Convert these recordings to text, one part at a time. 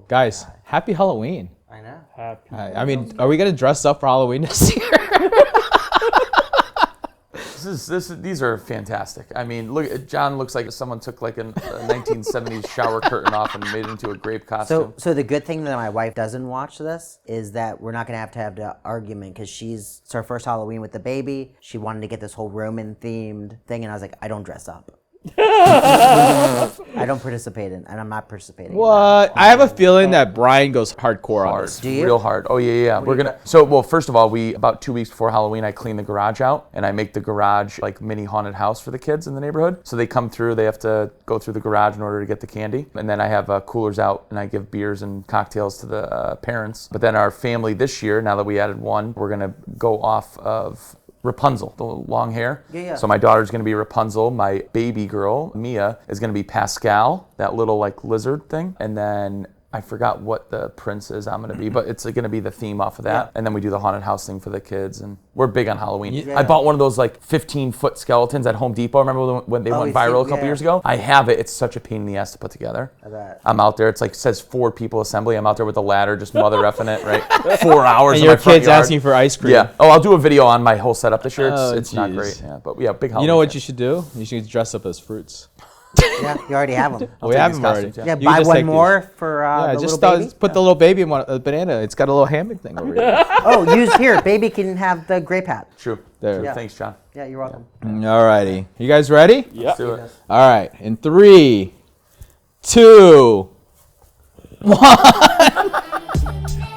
Guys, happy Halloween. I know. Happy. I mean, are we going to dress up for Halloween this year? These are fantastic. I mean, look, John looks like someone took like a 1970s shower curtain off and made it into a grape costume. So the good thing that my wife doesn't watch this is that we're not going to have the argument because it's her first Halloween with the baby. She wanted to get this whole Roman themed thing, and I was like, I don't dress up. I don't participate in, and I'm not participating. What? I have a feeling that Brian goes hardcore on this. Do you? Real hard. Oh yeah. We're gonna. So well, first of all, about 2 weeks before Halloween, I clean the garage out and I make the garage like mini haunted house for the kids in the neighborhood. So they come through. They have to go through the garage in order to get the candy. And then I have coolers out and I give beers and cocktails to the parents. But then our family this year, now that we added one, we're gonna go off of Rapunzel, the long hair. Yeah. So my daughter's gonna be Rapunzel. My baby girl, Mia, is gonna be Pascal, that little like lizard thing. And then I forgot what the prince is I'm gonna be, but it's gonna be the theme off of that. Yeah. And then we do the haunted house thing for the kids, and we're big on Halloween. Yeah. I bought one of those like 15-foot skeletons at Home Depot. Remember when they went viral a couple years ago? I have it. It's such a pain in the ass to put together. I bet. I'm out there. It's like says 4 people assembly. I'm out there with a ladder, just mother effing it, right? 4 hours. And in your my front kids yard. asking for ice cream. Yeah. Oh, I'll do a video on my whole setup this year. It's not geez. great. Yeah, but yeah, big Halloween. You know what fan. you should do? You should dress up as fruits. Yeah, you already have them. We have them already. Yeah, You buy just one take more for the just little baby. put the little baby in a banana. It's got a little hammock thing over here. Oh, use here. Baby can have the grape hat. True. There. Yeah. Thanks, John. Yeah, you're welcome. Alrighty. You guys ready? Yeah. Let's do it. All right. In 3, 2, 1.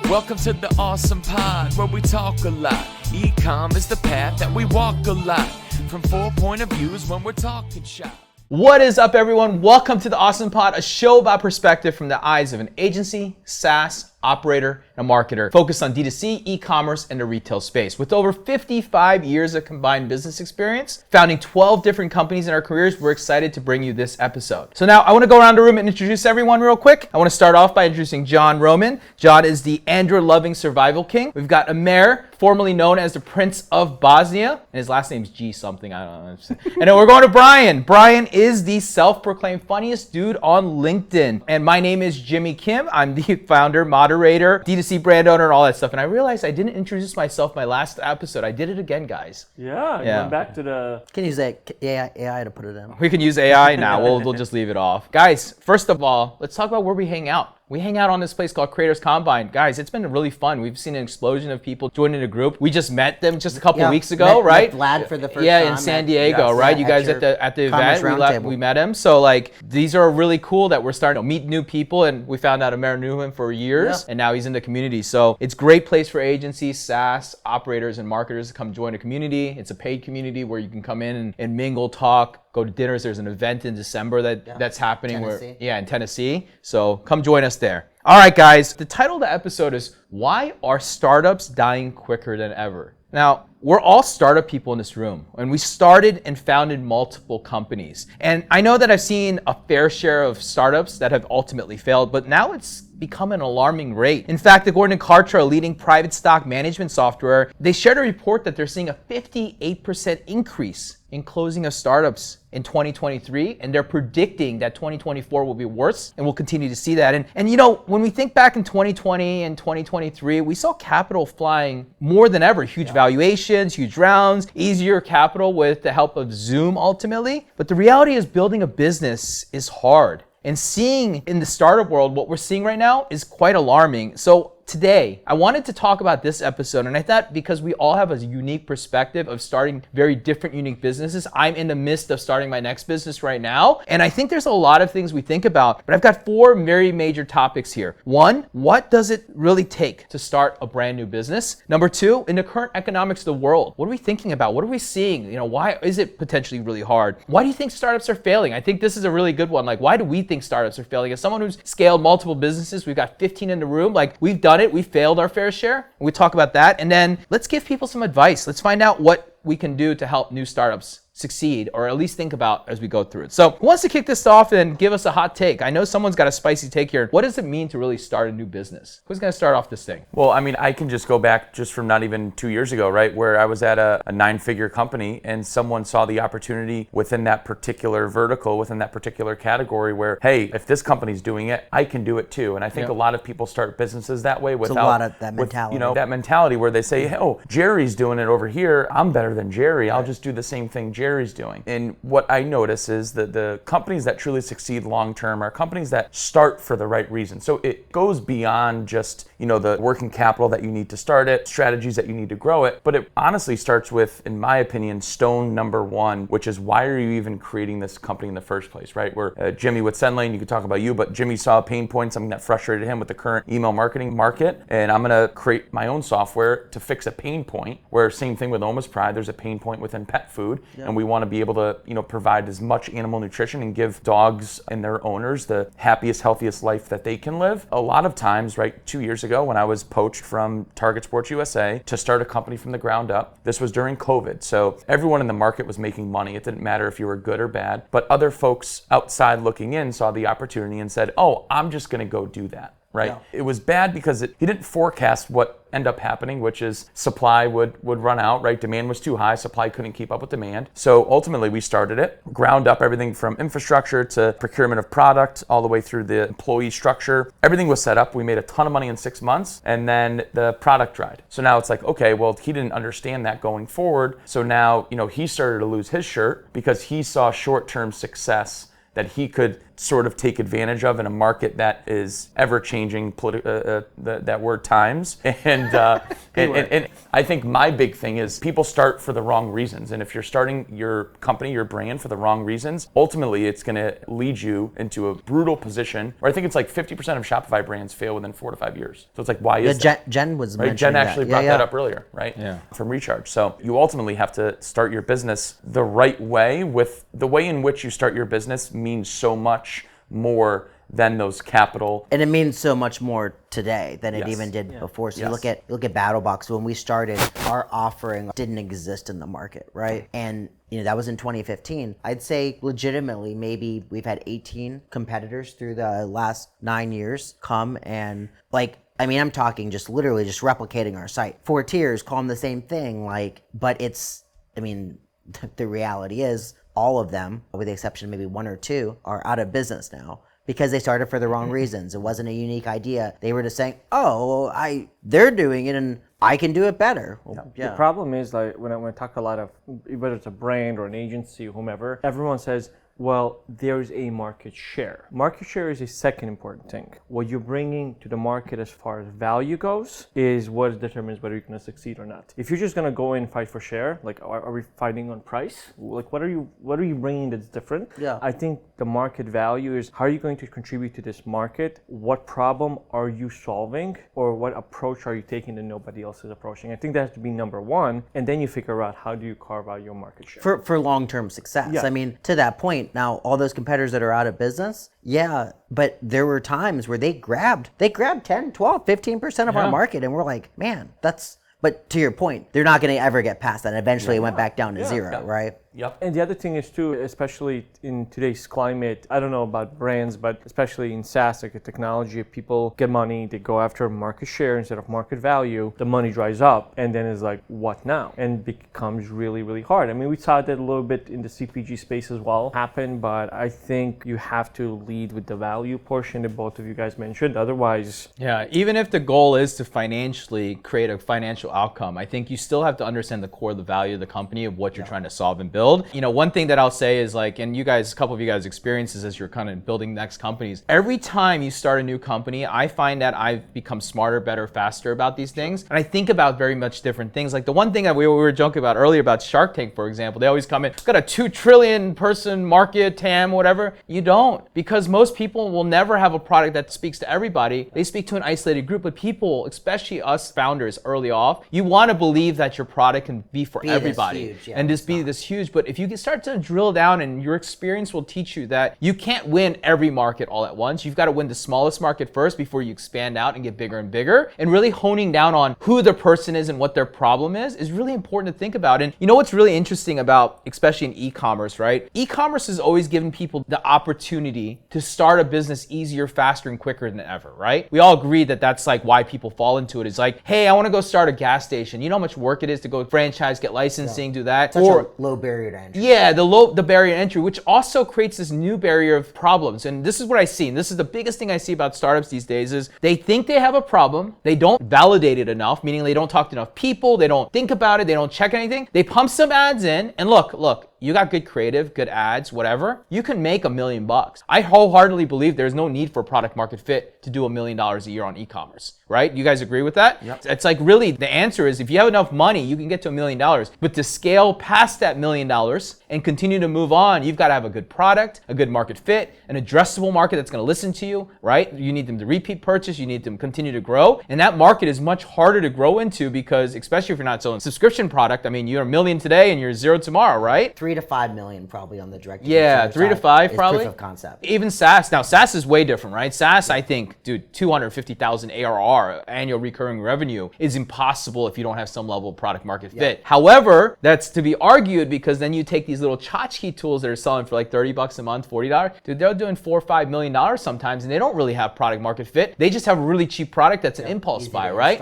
Welcome to the ASOM Pod, where we talk a lot. E-com is the path that we walk a lot. From 4 point of views when we're talking shop. What is up, everyone? Welcome to the ASOM Pod, a show about perspective from the eyes of an agency, SaaS, operator, and a marketer focused on D2C, e-commerce, and the retail space. With over 55 years of combined business experience, founding 12 different companies in our careers, we're excited to bring you this episode. So now I want to go around the room and introduce everyone real quick. I want to start off by introducing John Roman. John is the Android-loving survival king. We've got Amer, formerly known as the Prince of Bosnia, and his last name's G something, I don't know. And then we're going to Brian. Brian is the self-proclaimed funniest dude on LinkedIn. And my name is Jimmy Kim. I'm the founder, moderator, D2C brand owner, and all that stuff. And I realized I didn't introduce myself my last episode. I did it again, guys. Yeah. Going back to the. Can use AI to put it in. We can use AI now. We'll just leave it off. Guys, first of all, let's talk about where we hang out. We hang out on this place called Creators Combine. Guys, it's been really fun. We've seen an explosion of people joining the group. We just met them just a couple weeks ago, right? Met Vlad for the first time. Yeah, in San Diego, right? You guys at the event, we met him. So like, these are really cool that we're starting to meet new people, and we found out Amer knew him for years, and now he's in the community. So it's a great place for agencies, SaaS, operators, and marketers to come join a community. It's a paid community where you can come in and mingle, talk, go to dinners. There's an event in December that's happening in Tennessee. So come join us there. All right, guys, the title of the episode is Why Are Startups Dying Quicker Than Ever? Now, we're all startup people in this room, and we started and founded multiple companies. And I know that I've seen a fair share of startups that have ultimately failed, but now it's become an alarming rate. In fact, according to Kartra, a leading private stock management software, they shared a report that they're seeing a 58% increase in closing of startups in 2023, and they're predicting that 2024 will be worse, and we'll continue to see that. And you know, when we think back in 2020 and 2023, we saw capital flying more than ever, huge valuations, huge rounds, easier capital with the help of Zoom ultimately. But the reality is building a business is hard. And seeing in the startup world, what we're seeing right now is quite alarming. So today, I wanted to talk about this episode, and I thought because we all have a unique perspective of starting very different, unique businesses. I'm in the midst of starting my next business right now, and I think there's a lot of things we think about, but I've got 4 very major topics here. 1, what does it really take to start a brand new business? Number 2, in the current economics of the world, what are we thinking about? What are we seeing? You know, why is it potentially really hard? Why do you think startups are failing? I think this is a really good one. Like, why do we think startups are failing? As someone who's scaled multiple businesses, we've got 15 in the room, like we've done it. We failed our fair share. We talk about that. And then let's give people some advice. Let's find out what we can do to help new startups succeed, or at least think about as we go through it. So who wants to kick this off and give us a hot take? I know someone's got a spicy take here. What does it mean to really start a new business? Who's going to start off this thing? Well, I mean, I can just go back just from not even 2 years ago, right, where I was at a 9-figure company and someone saw the opportunity within that particular vertical, within that particular category where, hey, if this company's doing it, I can do it too. And I think a lot of people start businesses that way without a lot of that mentality. That mentality where they say, oh, Jerry's doing it over here. I'm better than Jerry. I'll just do the same thing Jerry's doing. And what I notice is that the companies that truly succeed long term are companies that start for the right reason. So it goes beyond just, the working capital that you need to start it, strategies that you need to grow it, but it honestly starts with, in my opinion, stone number one, which is why are you even creating this company in the first place, right? Where Jimmy with SendLane, you could talk about you, but Jimmy saw a pain point, something that frustrated him with the current email marketing market, and I'm gonna create my own software to fix a pain point, where same thing with Almost Pride, there's a pain point within pet food, and we wanna be able to, provide as much animal nutrition and give dogs and their owners the happiest, healthiest life that they can live. A lot of times, right, 2 years ago when I was poached from Target Sports USA to start a company from the ground up, this was during COVID. So everyone in the market was making money. It didn't matter if you were good or bad, but other folks outside looking in saw the opportunity and said, oh, I'm just gonna go do that. Right? Yeah. It was bad because he didn't forecast what ended up happening, which is supply would run out, right? Demand was too high, supply couldn't keep up with demand. So ultimately we started it, ground up everything from infrastructure to procurement of product, all the way through the employee structure. Everything was set up. We made a ton of money in 6 months, and then the product dried. So now it's like, okay, well, he didn't understand that going forward. So now, he started to lose his shirt because he saw short-term success that he could sort of take advantage of in a market that is ever-changing, that word times. And I think my big thing is people start for the wrong reasons. And if you're starting your company, your brand for the wrong reasons, ultimately it's going to lead you into a brutal position where I think it's like 50% of Shopify brands fail within 4 to 5 years. So it's like, why is that? Jen was right? mentioning Jen actually that. brought that up earlier, right? Yeah. From Recharge. So you ultimately have to start your business the right way. With the way in which you start your business means so much more than those capital. And it means so much more today than it even did before. So you look at BattleBox. When we started, our offering didn't exist in the market, right? And that was in 2015. I'd say legitimately, maybe we've had 18 competitors through the last 9 years come and I'm talking just literally just replicating our site. 4 Tiers, call them the same thing, but it's, the reality is all of them, with the exception of maybe 1 or 2, are out of business now because they started for the wrong reasons. It wasn't a unique idea. They were just saying, they're doing it and I can do it better. Well, The problem is, when I talk a lot of, whether it's a brand or an agency or whomever, everyone says, well, there's a market share. Market share is a second important thing. What you're bringing to the market as far as value goes is what determines whether you're going to succeed or not. If you're just going to go in and fight for share, are we fighting on price? What are you bringing that's different? Yeah. I think the market value is, how are you going to contribute to this market? What problem are you solving, or what approach are you taking that nobody else is approaching? I think that has to be number one, and then you figure out how do you carve out your market share for long-term success. Yeah. To that point, now all those competitors that are out of business, but there were times where they grabbed 10, 12, 15% of our market, and we're like, man, but to your point, they're not going to ever get past that. Eventually it went back down to zero, right? Yep. And the other thing is too, especially in today's climate, I don't know about brands, but especially in SaaS, like a technology, if people get money, they go after market share instead of market value, the money dries up, and then it's like, what now? And it becomes really, really hard. We saw that a little bit in the CPG space as well happen, but I think you have to lead with the value portion that both of you guys mentioned. Otherwise... Yeah, even if the goal is to financially create a financial outcome, I think you still have to understand the core of the value of the company, of what you're trying to solve and build. One thing that I'll say is and you guys, a couple of you guys experiences as you're kind of building next companies, every time you start a new company, I find that I've become smarter, better, faster about these things. And I think about very much different things. Like the one thing that we were joking about earlier about Shark Tank, for example, they always come in, got a 2 trillion person market, TAM, whatever. You don't, because most people will never have a product that speaks to everybody. They speak to an isolated group, but people, especially us founders early off, you want to believe that your product can be for everybody. Huge, and just be this huge huge, but if you start to drill down, and your experience will teach you that you can't win every market all at once. You've got to win the smallest market first before you expand out and get bigger and bigger. And really honing down on who the person is and what their problem is really important to think about. And you know what's really interesting about, especially in e-commerce, right? E-commerce has always given people the opportunity to start a business easier, faster, and quicker than ever, right? We all agree that that's like why people fall into it. It's like, hey, I want to go start a gas station. You know how much work it is to go franchise, get licensing, do that. Such a low barrier to entry. Yeah, the barrier to entry, which also creates this new barrier of problems. And this is what I see. And this is the biggest thing I see about startups these days is they think they have a problem. They don't validate it enough, meaning they don't talk to enough people. They don't think about it. They don't check anything. They pump some ads in, and look, you got good creative, good ads, whatever, you can make $1 million. I wholeheartedly believe there's no need for product market fit to do $1 million a year on e-commerce, right? You guys agree with that? Yep. It's like really the answer is if you have enough money, you can get to $1 million. But to scale past that $1 million and continue to move on, you've got to have a good product, a good market fit, an addressable market that's going to listen to you, right? You need them to repeat purchase, you need them to continue to grow. And that market is much harder to grow into because, especially if you're not selling subscription product, I mean, you're $1 million today and you're 0 tomorrow, right? 3 to 5 million probably on the direct. Yeah, 3 to 5 probably. Proof of concept. Even SaaS. Now, SaaS is way different, right? SaaS, I think, dude, 250,000 ARR, annual recurring revenue, is impossible if you don't have some level of product market fit. However, that's to be argued because then you take these little tchotchke tools that are selling for like $30 a month, $40. Dude, they're doing $4 or $5 million sometimes, and they don't really have product market fit. They just have a really cheap product that's an impulse buy, right?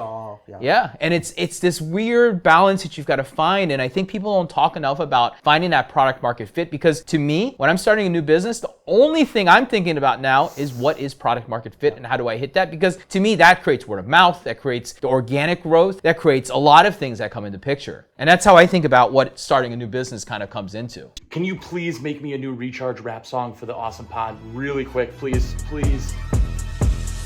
Yeah, and it's this weird balance that you've got to find, and I think people don't talk enough about finding that product market fit because to me, when I'm starting a new business, the only thing I'm thinking about now is what is product market fit and how do I hit that? Because to me, that creates word of mouth, that creates the organic growth, that creates a lot of things that come into picture. And that's how I think about what starting a new business kind of comes into. Can you please make me a new Recharge rap song for the ASOM Pod really quick, please?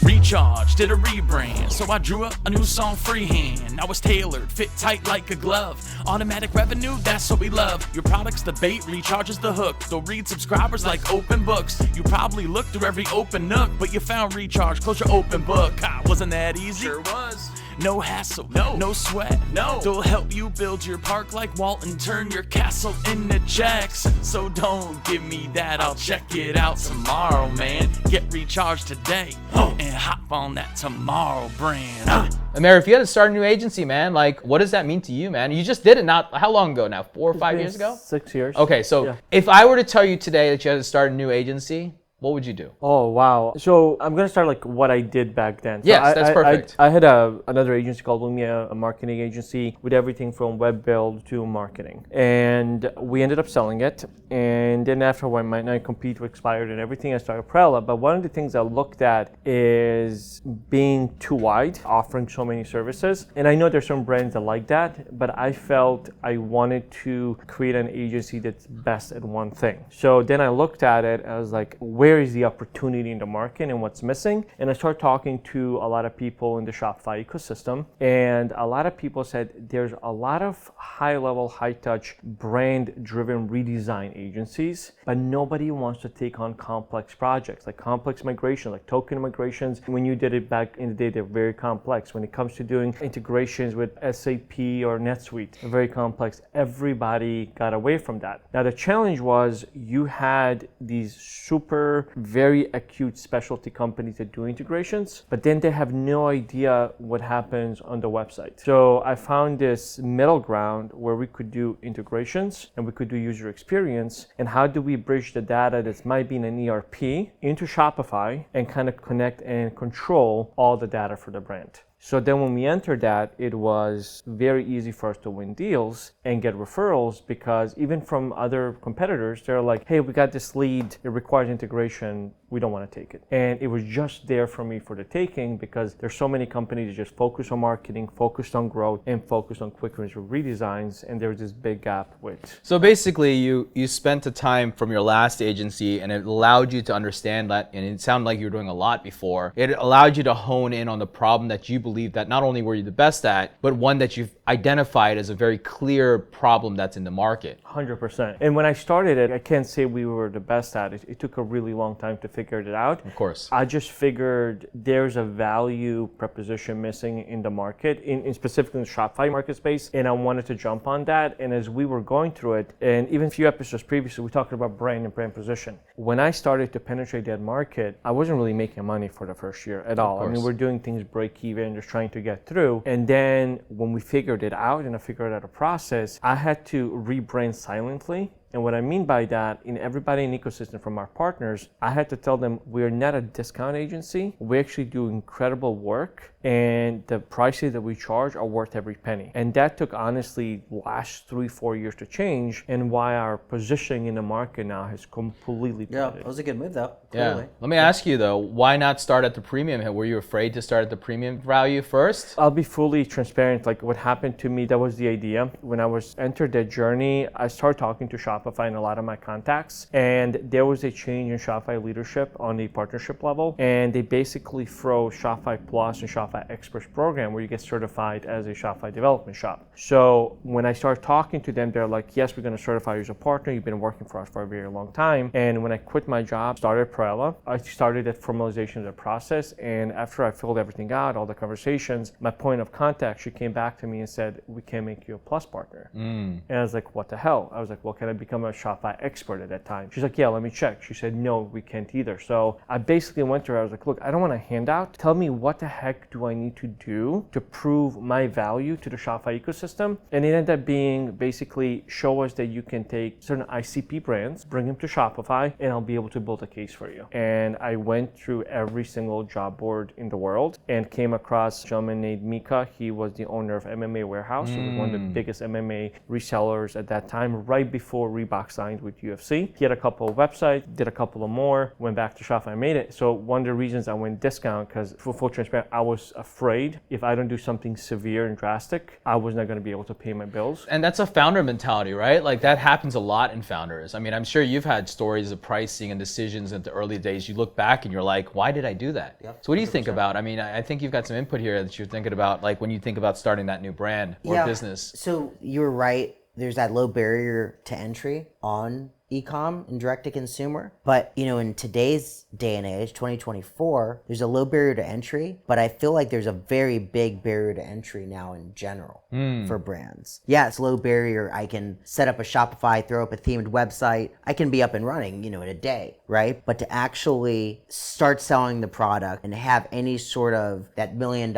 Recharge did a rebrand, so I drew up a new song freehand. Now it's tailored, fit tight like a glove. Automatic revenue, that's what we love. Your product's the bait, Recharge is the hook. They'll read subscribers like open books. You probably looked through every open nook, but you found Recharge, close your open book. Wasn't that easy? Sure was. No hassle, no sweat, They'll help you build your park like Walton, turn your castle into Jackson. So don't give me that, I'll check it out tomorrow, man. Get Recharged today and hop on that tomorrow brand. Amir, if you had to start a new agency, man, like what does that mean to you, man? You just did it not, how long ago now? 4 or 5 years ago? 6 years. Okay, so if I were to tell you today that you had to start a new agency, what would you do? Oh, wow. So I'm going to start like what I did back then. So yes, that's perfect. I had another agency called Lumia, a marketing agency with everything from web build to marketing. And we ended up selling it. And then after when my non-compete expired and everything, I started Prella. But one of the things I looked at is being too wide, offering so many services. And I know there's some brands that like that, but I felt I wanted to create an agency that's best at one thing. So then I looked at it, I was like, where is the opportunity in the market and what's missing? And I started talking to a lot of people in the Shopify ecosystem. And a lot of people said there's a lot of high-level, high-touch, brand-driven redesign agencies, but nobody wants to take on complex projects, like complex migration, like token migrations. When you did it back in the day, they're very complex. When it comes to doing integrations with SAP or NetSuite, they're very complex. Everybody got away from that. Now the challenge was you had these super, very acute specialty companies that do integrations, but then they have no idea what happens on the website. So I found this middle ground where we could do integrations and we could do user experience. And how do we bridge the data that might be in an ERP into Shopify and kind of connect and control all the data for the brand? So then when we entered that, it was very easy for us to win deals and get referrals because even from other competitors, they're like, hey, we got this lead, it requires integration, we don't want to take it. And it was just there for me for the taking because there's so many companies that just focus on marketing, focused on growth, and focused on quick redesigns, and there's this big gap with. So basically, you spent the time from your last agency and it allowed you to understand that, and it sounded like you were doing a lot before, it allowed you to hone in on the problem that you believe believe that not only were you the best at, but one that you've identified as a very clear problem that's in the market. 100%. And when I started it, I can't say we were the best at it. It took a really long time to figure it out. Of course. I just figured there's a value proposition missing in the market, in specifically in the Shopify market space, and I wanted to jump on that. And as we were going through it, and even a few episodes previously, we talked about brand and brand position. When I started to penetrate that market, I wasn't really making money for the first year at all. I mean, we're doing things break even, just trying to get through. And then when we figured it out and I figured out a process, I had to rebrand silently. And what I mean by that, in everybody in the ecosystem from our partners, I had to tell them we're not a discount agency. We actually do incredible work, and the prices that we charge are worth every penny. And that took honestly last 3-4 years to change, and why our positioning in the market now has completely pivoted. Yeah, that was a good move though. Clearly. Yeah. Let me ask you though, why not start at the premium? Were you afraid to start at the premium value first? I'll be fully transparent. Like what happened to me, that was the idea. When I was entered that journey, I started talking to Shopify and a lot of my contacts, and there was a change in Shopify leadership on the partnership level, and they basically throw Shopify Plus and Shopify Experts program where you get certified as a Shopify development shop. So when I started talking to them, they're like, yes, we're going to certify you as a partner. You've been working for us for a very long time. And when I quit my job, started Perella, I started that formalization of the process. And after I filled everything out, all the conversations, my point of contact, she came back to me and said, we can make you a Plus partner. And I was like, what the hell? I was like, well, can I become a Shopify expert at that time? She's like, yeah, let me check. She said, no, we can't either. So I basically went to her. I was like, look, I don't want a handout. Tell me what the heck do I need to do to prove my value to the Shopify ecosystem? And it ended up being basically show us that you can take certain ICP brands, bring them to Shopify, and I'll be able to build a case for you. And I went through every single job board in the world and came across a gentleman named Mika. He was the owner of MMA Warehouse. He was one of the biggest MMA resellers at that time, right before Reebok signed with UFC. He had a couple of websites, did a couple of more, went back to Shopify and made it. So one of the reasons I went discount, because for full transparent, I was afraid if I don't do something severe and drastic, I was not going to be able to pay my bills. And that's a founder mentality, right? Like that happens a lot in founders. I mean, I'm sure you've had stories of pricing and decisions in the early days. You look back and you're like, why did I do that? Yep, so what do you think about? I mean, I think you've got some input here that you're thinking about, like when you think about starting that new brand or business. So you're right. There's that low barrier to entry on e-com and direct to consumer. But, you know, in today's day and age, 2024, there's a low barrier to entry, but I feel like there's a very big barrier to entry now in general for brands. Yeah, it's low barrier. I can set up a Shopify, throw up a themed website. I can be up and running, in a day, right? But to actually start selling the product and have any sort of that $1 million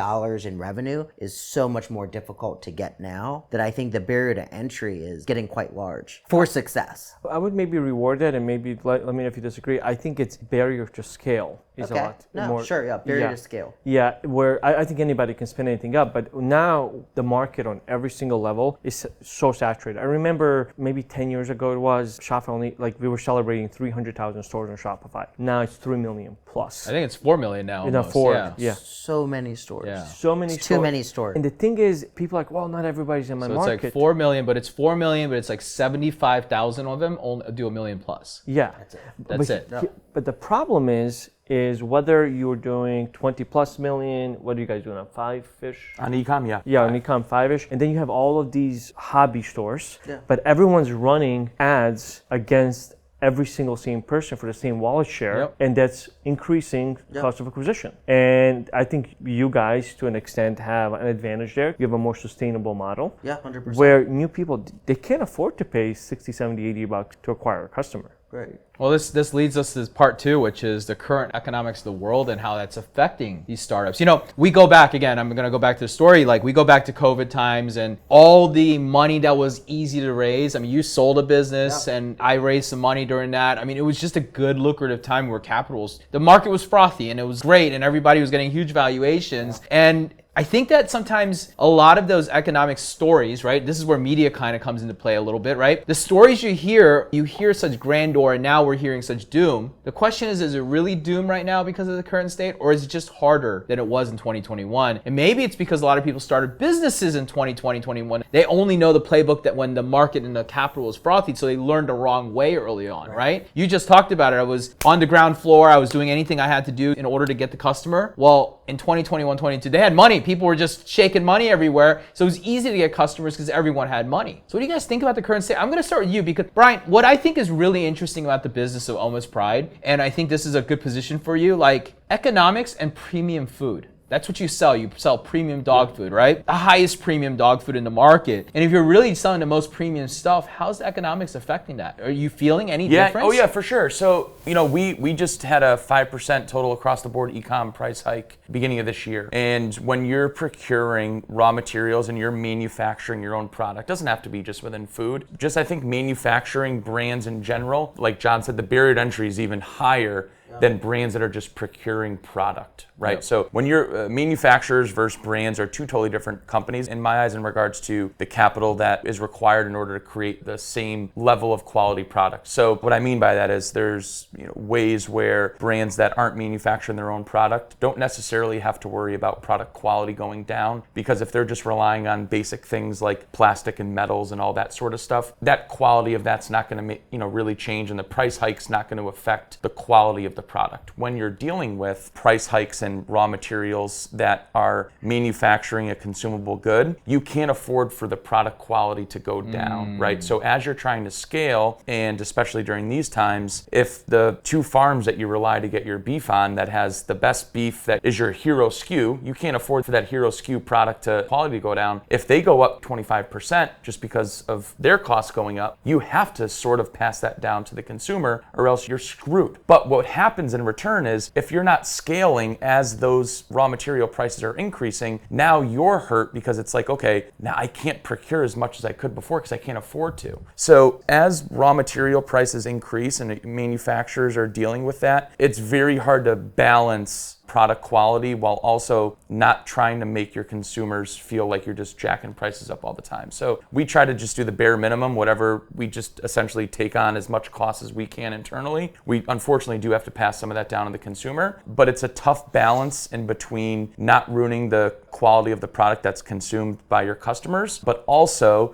in revenue is so much more difficult to get now that I think the barrier to entry is getting quite large for success. I would maybe reward it, and maybe let me know if you disagree. I think it's barrier to scale is a lot more. Barrier to scale. Yeah, where I think anybody can spin anything up, but now the market on every single level is so saturated. I remember maybe 10 years ago it was Shopify only, like we were celebrating 300,000 stores on Shopify. Now it's 3 million plus. I think it's 4 million now. Yeah. So many stores. Yeah. So many it's stores. Too many stores. And the thing is, people are like, well, not everybody's in my market. It's like 4 million, but it's 4 million, but it's like 75,000 of them only do $1 million plus. Yeah. That's it. But the problem is whether you're doing 20 plus million, what are you guys doing, on 5-ish? On e-com, yeah. Yeah, on e-com 5-ish. And then you have all of these hobby stores, but everyone's running ads against every single same person for the same wallet share, and that's increasing cost of acquisition. And I think you guys, to an extent, have an advantage there. You have a more sustainable model. Yeah, 100%. Where new people, they can't afford to pay 60, 70, 80 bucks to acquire a customer. Right. Well, this leads us to part 2, which is the current economics of the world and how that's affecting these startups. We go back again. I'm going to go back to the story. Like we go back to COVID times and all the money that was easy to raise. I mean, you sold a business and I raised some money during that. I mean, it was just a good lucrative time where the market was frothy and it was great and everybody was getting huge valuations. And I think that sometimes a lot of those economic stories, right? This is where media kind of comes into play a little bit, right? The stories you hear such grandeur, and now we're hearing such doom. The question is it really doom right now because of the current state, or is it just harder than it was in 2021? And maybe it's because a lot of people started businesses in 2020, 2021. They only know the playbook that when the market and the capital was frothy, so they learned the wrong way early on, right? You just talked about it. I was on the ground floor. I was doing anything I had to do in order to get the customer. Well, in 2021, 22, they had money. People were just shaking money everywhere. So it was easy to get customers because everyone had money. So what do you guys think about the current state? I'm going to start with you because, Brian, what I think is really interesting about the business of Almost Pride, and I think this is a good position for you, like economics and premium food. That's what you sell. You sell premium dog food, right? The highest premium dog food in the market. And if you're really selling the most premium stuff, how's the economics affecting that? Are you feeling any difference? Oh yeah, for sure. So, we just had a 5% total across the board e-com price hike beginning of this year. And when you're procuring raw materials and you're manufacturing your own product, doesn't have to be just within food. Just I think manufacturing brands in general, like John said, the barrier to entry is even higher than brands that are just procuring product, right? Yep. So when you're manufacturers versus brands are two totally different companies in my eyes in regards to the capital that is required in order to create the same level of quality product. So what I mean by that is there's ways where brands that aren't manufacturing their own product don't necessarily have to worry about product quality going down, because if they're just relying on basic things like plastic and metals and all that sort of stuff, that quality of that's not going to really change, and the price hike's not going to affect the quality of the product. When you're dealing with price hikes and raw materials that are manufacturing a consumable good, you can't afford for the product quality to go down, right? So as you're trying to scale, and especially during these times, if the two farms that you rely to get your beef on that has the best beef that is your hero SKU, you can't afford for that hero SKU product to quality to go down. If they go up 25% just because of their costs going up, you have to sort of pass that down to the consumer or else you're screwed. But what happens in return is if you're not scaling as those raw material prices are increasing, now you're hurt because it's like, okay, now I can't procure as much as I could before because I can't afford to. So as raw material prices increase and manufacturers are dealing with that, it's very hard to balance product quality while also not trying to make your consumers feel like you're just jacking prices up all the time. So we try to just do the bare minimum, whatever we just essentially take on as much cost as we can internally. We unfortunately do have to pass some of that down to the consumer, but it's a tough balance in between not ruining the quality of the product that's consumed by your customers, but also,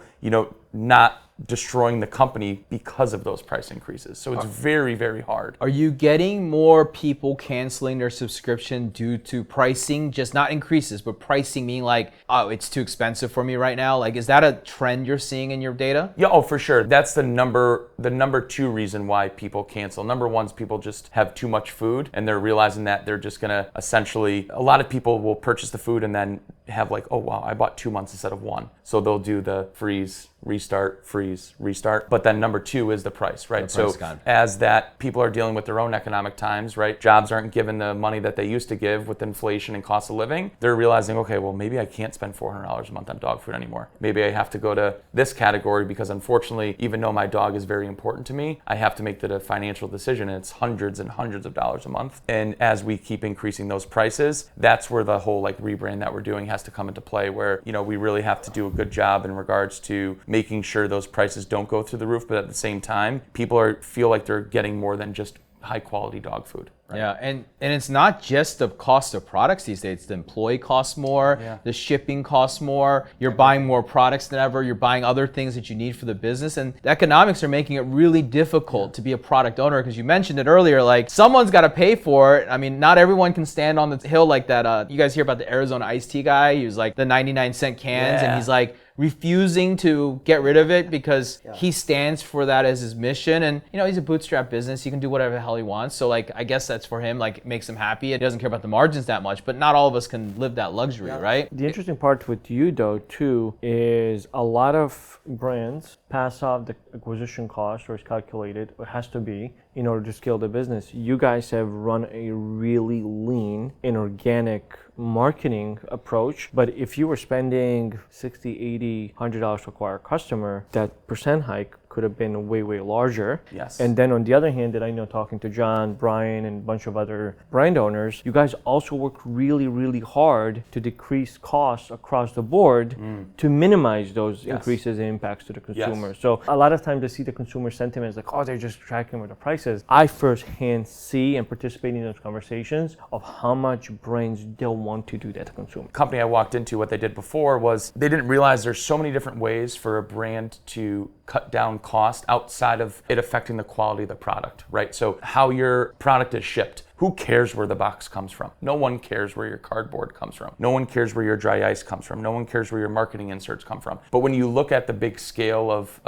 not destroying the company because of those price increases. So it's very, very hard. Are you getting more people canceling their subscription due to pricing, just not increases, but pricing meaning like, oh, it's too expensive for me right now? Like, is that a trend you're seeing in your data? Yeah, for sure. That's the number two reason why people cancel. Number one is people just have too much food and they're realizing that they're just gonna essentially, a lot of people will purchase the food and then have like, oh wow, I bought 2 months instead of one. So they'll do the freeze, restart, freeze, restart. But then number two is the price, right? So as that people are dealing with their own economic times, right? Jobs aren't given the money that they used to give with inflation and cost of living. They're realizing, okay, well, maybe I can't spend $400 a month on dog food anymore. Maybe I have to go to this category because unfortunately, even though my dog is very important to me, I have to make the financial decision and it's hundreds and hundreds of dollars a month. And as we keep increasing those prices, that's where the whole rebrand that we're doing has to come into play, where, we really have to do a good job in regards to making sure those prices don't go through the roof, but at the same time, people feel like they're getting more than just high quality dog food. Right? Yeah, and it's not just the cost of products these days. The employee costs more, the shipping costs more, you're buying more products than ever, you're buying other things that you need for the business, and the economics are making it really difficult to be a product owner, because you mentioned it earlier, like someone's got to pay for it. I mean, not everyone can stand on the hill like that. You guys hear about the Arizona iced tea guy? He was like the 99-cent cans, and he's like refusing to get rid of it because he stands for that as his mission. And he's a bootstrap business, he can do whatever the hell he wants, so like I guess that's for him, like it makes him happy. It doesn't care about the margins that much, but not all of us can live that luxury, right? The interesting part with you though too is a lot of brands pass off the acquisition cost, or it's calculated, or it has to be, in order to scale the business. You guys have run a really lean and organic marketing approach, but if you were spending $60, $80, $100 to acquire a customer, that percent hike could have been way, way larger. Yes. And then on the other hand, that I know, talking to John, Brian, and a bunch of other brand owners, you guys also work really, really hard to decrease costs across the board to minimize those increases and impacts to the consumer. So a lot of times I see the consumer sentiment is like, oh, they're just tracking with the prices. I firsthand see and participate in those conversations of how much brands don't want to do that to consumer. Company I walked into, what they did before was they didn't realize there's so many different ways for a brand to cut down cost outside of it affecting the quality of the product, right? So how your product is shipped. Who cares where the box comes from? No one cares where your cardboard comes from. No one cares where your dry ice comes from. No one cares where your marketing inserts come from. But when you look at the big scale of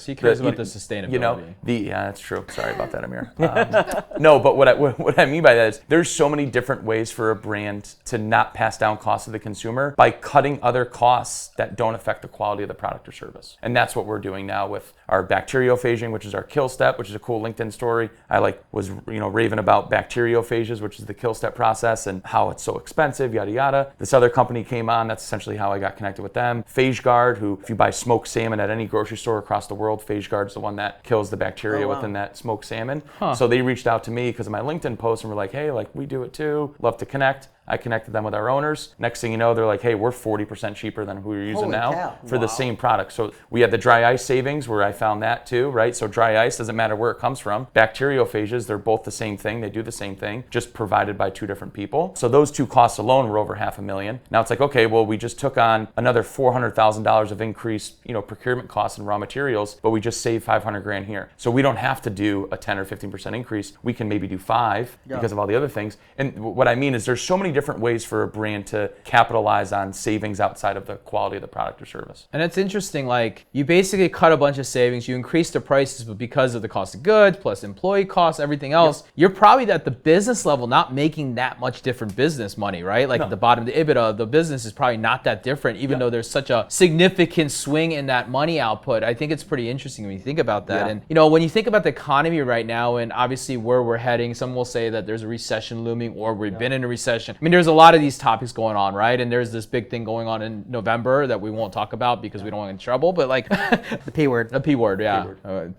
he cares about the sustainability. You know, yeah, that's true. Sorry about that, Amir. No, but what I mean by that is there's so many different ways for a brand to not pass down costs to the consumer by cutting other costs that don't affect the quality of the product or service. And that's what we're doing now with our bacteriophaging, which is our kill step, which is a cool LinkedIn story. I was raving about bacteriophages, which is the kill step process and how it's so expensive, yada yada. This other company came on. That's essentially how I got connected with them. PhageGuard, who if you buy smoked salmon at any grocery store across the world, PhageGuard's the one that kills the bacteria within that smoked salmon. So they reached out to me because of my LinkedIn post and were like, hey, we do it too. Love to connect. I connected them with our owners. Next thing you know, they're like, hey, we're 40% cheaper than who you're using for the same product. So we had the dry ice savings where I found that too, right? So dry ice doesn't matter where it comes from. Bacteriophages, they're both the same thing. They do the same thing, just provided by two different people. So those two costs alone were over $500,000. Now it's like, okay, well, we just took on another $400,000 of increased, procurement costs and raw materials, but we just saved $500,000 here. So we don't have to do a 10 or 15% increase. We can maybe do 5 because of all the other things. And what I mean is there's so many different ways for a brand to capitalize on savings outside of the quality of the product or service. And it's interesting, you basically cut a bunch of savings, you increase the prices, but because of the cost of goods, plus employee costs, everything else, you're probably at the business level not making that much different business money, right? At the bottom, the EBITDA of the business is probably not that different, even though there's such a significant swing in that money output. I think it's pretty interesting when you think about that. And, when you think about the economy right now and obviously where we're heading, some will say that there's a recession looming or we've been in a recession. I mean, there's a lot of these topics going on, right? And there's this big thing going on in November that we won't talk about because we don't want to get in trouble, but the P word. The P word, yeah.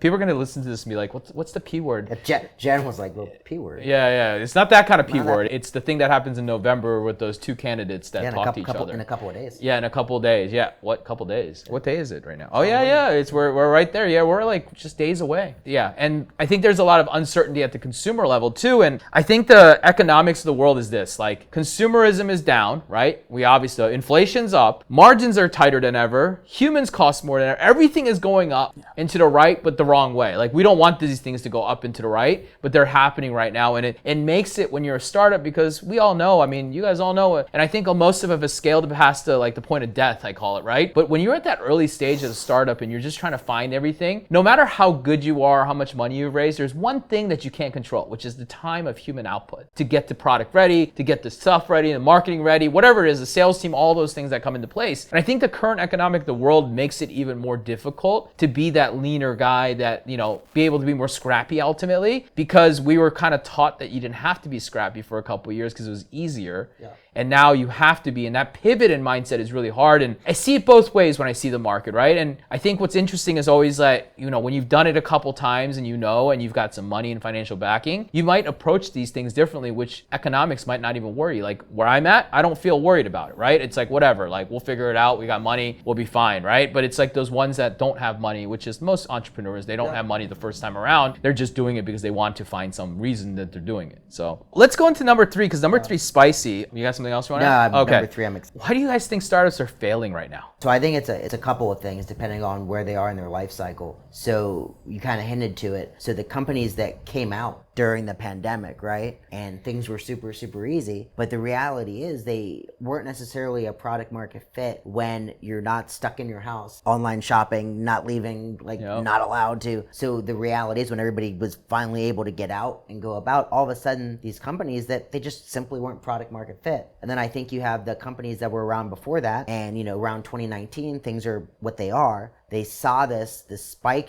People are going to listen to this and be like, what's the P word? Jen was like, well, P word. Yeah. It's not that kind of P word. It's the thing that happens in November with those two candidates that talk to each other. In a couple of days. Yeah, in a couple of days. Yeah. What couple days? What day is it right now? Oh, yeah. We're right there. Yeah, we're just days away. Yeah. And I think there's a lot of uncertainty at the consumer level too. And I think the economics of the world is this, consumerism is down, right? We obviously, inflation's up, margins are tighter than ever, humans cost more than ever, everything is going up into the right, but the wrong way. We don't want these things to go up into the right, but they're happening right now. And it makes it when you're a startup, because we all know, you guys all know it, and I think most of it has scaled past the point of death, I call it, right? But when you're at that early stage as a startup and you're just trying to find everything, no matter how good you are, how much money you've raised, there's one thing that you can't control, which is the time of human output to get the product ready, to get the stuff ready, the marketing ready, whatever it is, the sales team, all those things that come into place. And I think the current economic of the world makes it even more difficult to be that leaner guy that, be able to be more scrappy ultimately, because we were kind of taught that you didn't have to be scrappy for a couple of years because it was easier. Yeah. And now you have to be, and that pivot in mindset is really hard. And I see it both ways when I see the market, right? And I think what's interesting is always when you've done it a couple times and and you've got some money and financial backing, you might approach these things differently, which economics might not even worry. Where I'm at, I don't feel worried about it, right? It's whatever, we'll figure it out. We got money, we'll be fine, right? But it's those ones that don't have money, which is most entrepreneurs, they don't have money the first time around. They're just doing it because they want to find some reason that they're doing it. So let's go into number 3, because number 3 is spicy. You got something else you want to add? Okay. Number 3, I'm excited. Why do you guys think startups are failing right now? So I think it's a couple of things depending on where they are in their life cycle. So you kind of hinted to it. So the companies that came out during the pandemic, right? And things were super, super easy. But the reality is they weren't necessarily a product market fit when you're not stuck in your house, online shopping, not leaving, not allowed to. So the reality is when everybody was finally able to get out and go about, all of a sudden these companies that they just simply weren't product market fit. And then I think you have the companies that were around before that, and around 2019, things are what they are. They saw this spike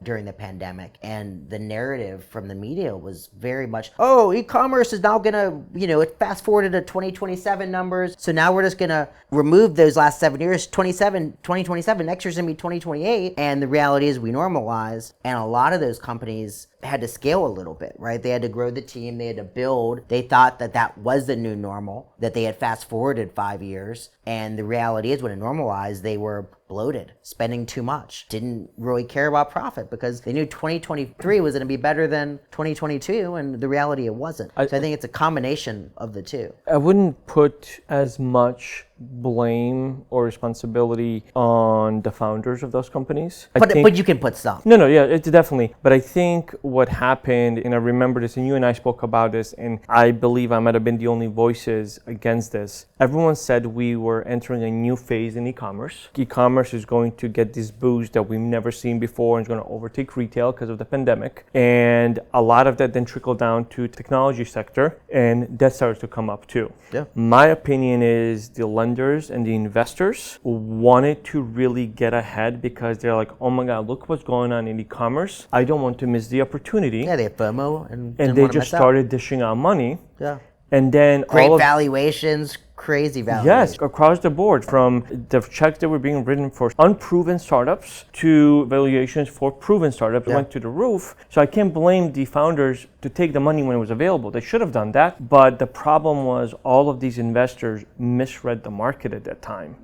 during the pandemic, and the narrative from the media was very much, e-commerce is now gonna, it fast forwarded to 2027 numbers. So now we're just gonna remove those last 7 years, 2027, next year's gonna be 2028. And the reality is we normalize, and a lot of those companies had to scale a little bit, right? They had to grow the team, they had to build. They thought that was the new normal, that they had fast forwarded 5 years. And the reality is when it normalized, they were bloated, spending too much, didn't really care about profit because they knew 2023 was going to be better than 2022, and the reality it wasn't. So I think it's a combination of the two. I wouldn't put as much blame or responsibility on the founders of those companies. But you can put some. No, yeah, it's definitely. But I think what happened, and I remember this, and you and I spoke about this, and I believe I might have been the only voices against this. Everyone said we were entering a new phase in e-commerce. E-commerce is going to get this boost that we've never seen before, and it's going to overtake retail because of the pandemic. And a lot of that then trickled down to technology sector, and that started to come up too. Yeah. My opinion is the lenders and the investors wanted to really get ahead because they're like, oh my God, look what's going on in e-commerce. I don't want to miss the opportunity. Yeah, they have FOMO and they just started dishing out money. Yeah. And then great valuations, crazy valuations. Yes, across the board, from the checks that were being written for unproven startups to valuations for proven startups went to the roof. So I can't blame the founders to take the money when it was available. They should have done that. But the problem was all of these investors misread the market at that time.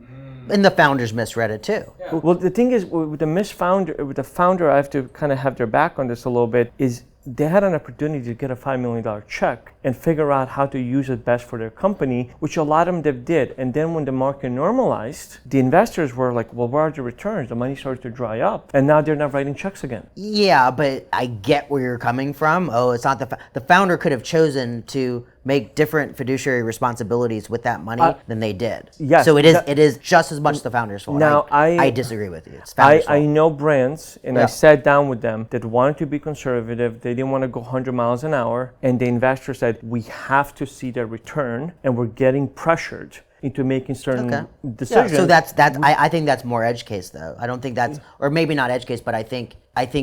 And the founders misread it too. Yeah. Well, the thing is, with the founder, I have to kind of have their back on this a little bit, is they had an opportunity to get a $5 million check and figure out how to use it best for their company, which a lot of them did. And then when the market normalized, the investors were like, well, where are the returns? The money started to dry up, and now they're not writing checks again. Yeah, but I get where you're coming from. Oh, it's not the founder could have chosen to make different fiduciary responsibilities with that money than they did. Yes. So it is just as much the founder's fault. Now I disagree with you. It's founder's fault. I know brands, and I sat down with them that wanted to be conservative. They didn't want to go 100 miles an hour, and the investor said, we have to see their return, and we're getting pressured into making certain decisions. Yeah, so I think that's more edge case though. I don't think that's, or maybe not edge case, but I think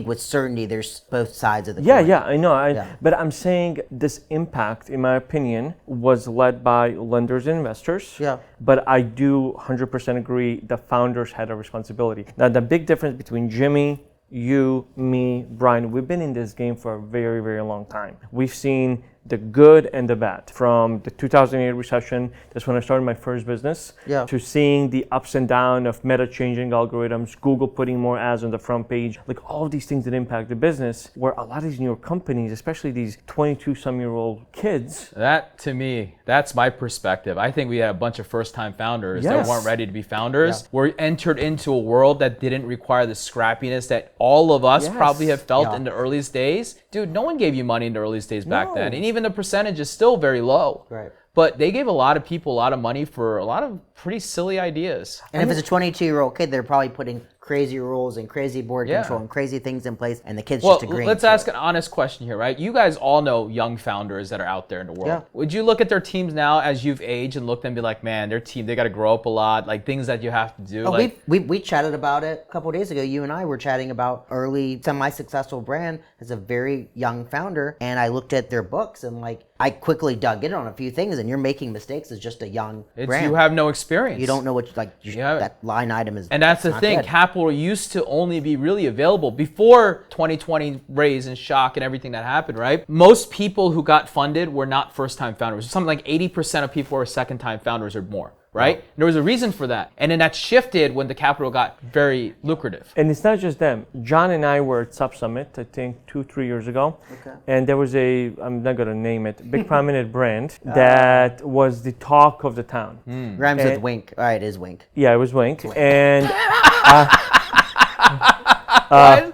with certainty there's both sides of the coin. Yeah, I know. But I'm saying this impact, in my opinion, was led by lenders and investors. Yeah. But I do 100% agree the founders had a responsibility. Now, the big difference between Jimmy, you, me, Brian, we've been in this game for a very, very long time. We've seen the good and the bad. From the 2008 recession, that's when I started my first business, to seeing the ups and downs of Meta changing algorithms, Google putting more ads on the front page, like all of these things that impact the business, where a lot of these newer companies, especially these 22-some-year-old kids. That, to me, that's my perspective. I think we had a bunch of first-time founders that weren't ready to be founders. We're entered into a world that didn't require the scrappiness that all of us probably have felt in the earliest days. Dude, no one gave you money in the earliest days back then. And even the percentage is still very low. Right. But they gave a lot of people a lot of money for a lot of pretty silly ideas. And if it's a 22-year-old kid, they're probably putting crazy rules and crazy board control and crazy things in place, and the kid's just agreeing. Let's ask an honest question here, right? You guys all know young founders that are out there in the world. Yeah. Would you look at their teams now as you've aged and look at them and be like, man, their team, they got to grow up a lot, like things that you have to do? Oh, we chatted about it a couple of days ago. You and I were chatting about early, semi-successful brand as a very young founder, and I looked at their books and I quickly dug in on a few things, and you're making mistakes as just a young brand. You have no experience. You don't know what that line item is. And that's the thing. Capital used to only be really available before 2020 raise and shock and everything that happened, right? Most people who got funded were not first-time founders. Something like 80% of people were second-time founders or more. Right? There was a reason for that. And then that shifted when the capital got very lucrative. And it's not just them. John and I were at Sub Summit, I think 2-3 years ago. Okay. And there was I'm not going to name it, big prominent brand that was the talk of the town. Rhymes with Wink. All right, it is Wink. Yeah, it was Wink. And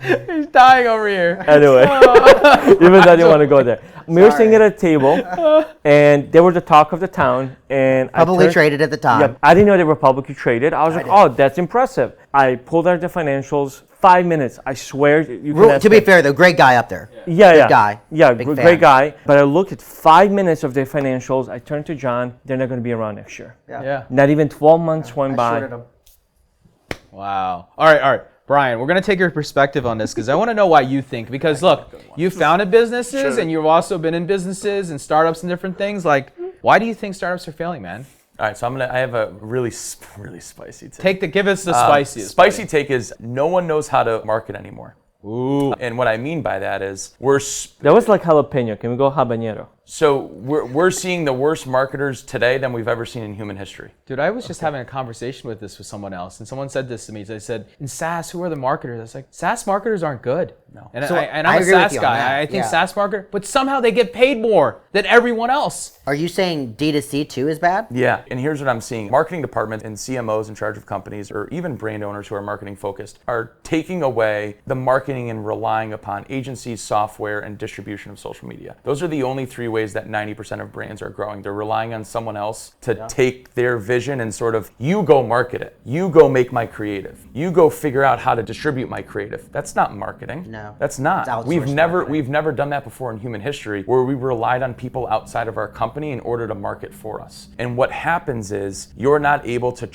he's dying over here. Anyway, even though I didn't want to go there. We were sitting at a table, and they were the talk of the town. And publicly traded at the time. Yeah, I didn't know they were publicly traded. I was like, oh, that's impressive. I pulled out the financials. 5 minutes. I swear. To be fair, though, great guy up there. Yeah. Good guy. Yeah, great guy. But I looked at 5 minutes of their financials. I turned to John. They're not going to be around next year. Yeah. Not even 12 months went by. Wow. All right. Brian, we're going to take your perspective on this because I want to know why you think. Because look, you've founded businesses and you've also been in businesses and startups and different things. Like, why do you think startups are failing, man? All right, so I have a really spicy take. Give us the spiciest. Spicy take is no one knows how to market anymore. Ooh. And what I mean by that is That was like jalapeno. Can we go habanero? So we're seeing the worst marketers today than we've ever seen in human history. Dude, I was just having a conversation with someone else, and someone said this to me. They said, in SaaS, who are the marketers? I was like, SaaS marketers aren't good. No. And, So I'm I a agree with SaaS you on guy. that. I think Yeah. SaaS marketer, but somehow they get paid more than everyone else. Are you saying D2C too is bad? Yeah, and here's what I'm seeing. Marketing departments and CMOs in charge of companies, or even brand owners who are marketing focused, are taking away the marketing and relying upon agencies, software, and distribution of social media. Those are the only three ways that 90% of brands are growing. They're relying on someone else to take their vision and sort of, you go market it. You go make my creative. You go figure out how to distribute my creative. That's not marketing. No. That's not. It's We've outsourced never marketing. we've never done that before in human history, where we relied on people outside of our company in order to market for us. And what happens is you're not able to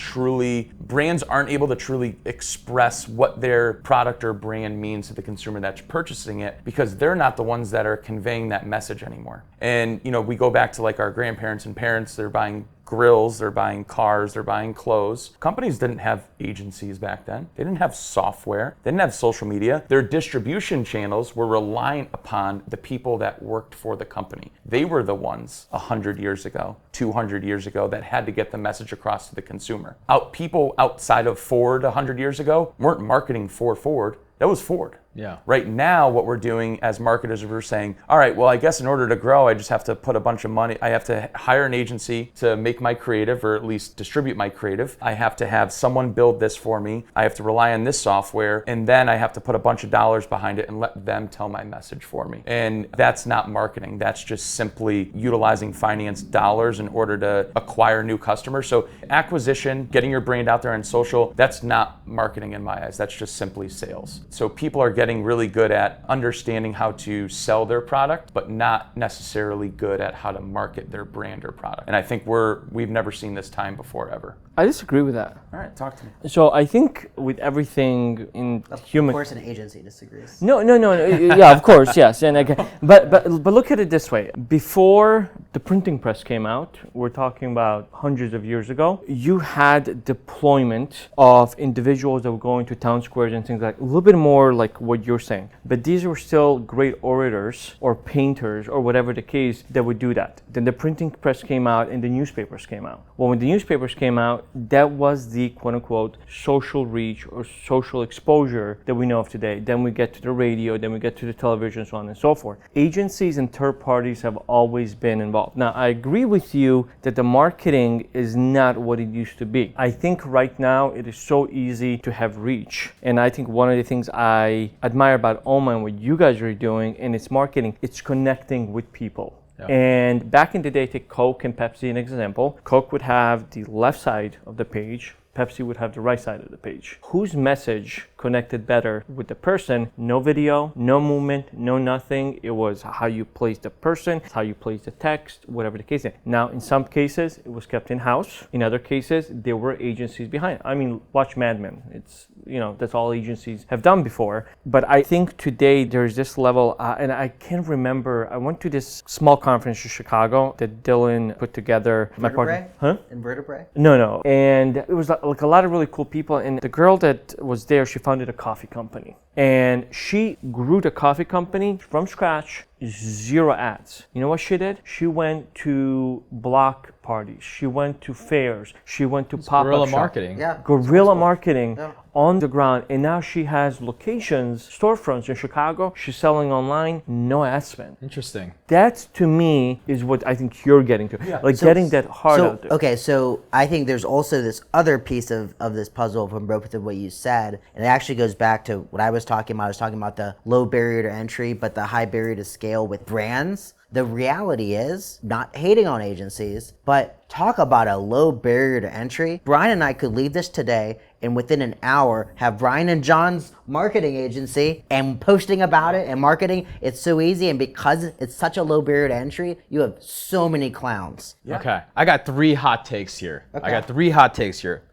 brands aren't able to truly express what their product or brand means to the consumer that's purchasing it, because they're not the ones that are conveying that message anymore. And we go back to like our grandparents and parents, they're buying grills, they're buying cars, they're buying clothes. Companies didn't have agencies back then. They didn't have software. They didn't have social media. Their distribution channels were reliant upon the people that worked for the company. They were the ones 100 years ago, 200 years ago that had to get the message across to the consumer. People outside of Ford 100 years ago weren't marketing for Ford. That was Ford. Yeah. Right now, what we're doing as marketers, we're saying, all right, well, I guess in order to grow, I just have to put a bunch of money. I have to hire an agency to make my creative, or at least distribute my creative. I have to have someone build this for me. I have to rely on this software. And then I have to put a bunch of dollars behind it and let them tell my message for me. And that's not marketing. That's just simply utilizing finance dollars in order to acquire new customers. So acquisition, getting your brand out there on social, that's not marketing in my eyes. That's just simply sales. So people are getting really good at understanding how to sell their product, but not necessarily good at how to market their brand or product. And I think we've never seen this time before ever. I disagree with that. All right, talk to me. So I think with everything in human, Of course, an agency disagrees. No. Yeah, of course, yes. And again, but look at it this way. Before the printing press came out, we're talking about hundreds of years ago, you had deployment of individuals that were going to town squares and things like a little bit more like what you're saying. But these were still great orators or painters or whatever the case that would do that. Then the printing press came out and the newspapers came out. Well, when the newspapers came out, that was the quote unquote social reach or social exposure that we know of today. Then we get to the radio, then we get to the television, so on and so forth. Agencies and third parties have always been involved. Now, I agree with you that the marketing is not what it used to be. I think right now it is so easy to have reach. And I think one of the things I admire about OMA and what you guys are doing in its marketing, it's connecting with people. Yep. And back in the day, take Coke and Pepsi an example. Coke would have the left side of the page. Pepsi would have the right side of the page. Whose message connected better with the person? No video, no movement, no nothing. It was how you place the person, how you place the text, whatever the case is. Now, in some cases, it was kept in-house. In other cases, there were agencies behind it. I mean, watch Mad Men. It's, that's all agencies have done before. But I think today there's this level, and I can't remember, I went to this small conference in Chicago that Dylan put together. Invertebrate? Huh? Invertebrate? No. And it was like a lot of really cool people. And the girl that was there, she founded a coffee company. And she grew the coffee company from scratch, 0 ads. You know what she did? She went to block parties. She went to fairs. She went to pop-up Guerrilla shops. marketing. Yeah. Guerrilla marketing. Yeah. On the ground, and now she has locations, storefronts in Chicago. She's selling online, no ad spend. Interesting. That to me is what I think you're getting to, getting that heart out there. Okay, so I think there's also this other piece of this puzzle from both of what you said, and it actually goes back to what I was talking about. I was talking about the low barrier to entry, but the high barrier to scale with brands. The reality is, not hating on agencies, but talk about a low barrier to entry. Brian and I could leave this today and within an hour have Brian and John's marketing agency and posting about it and marketing. It's so easy, and because it's such a low barrier to entry, you have so many clowns. Yeah. Okay, I got 3 hot takes here.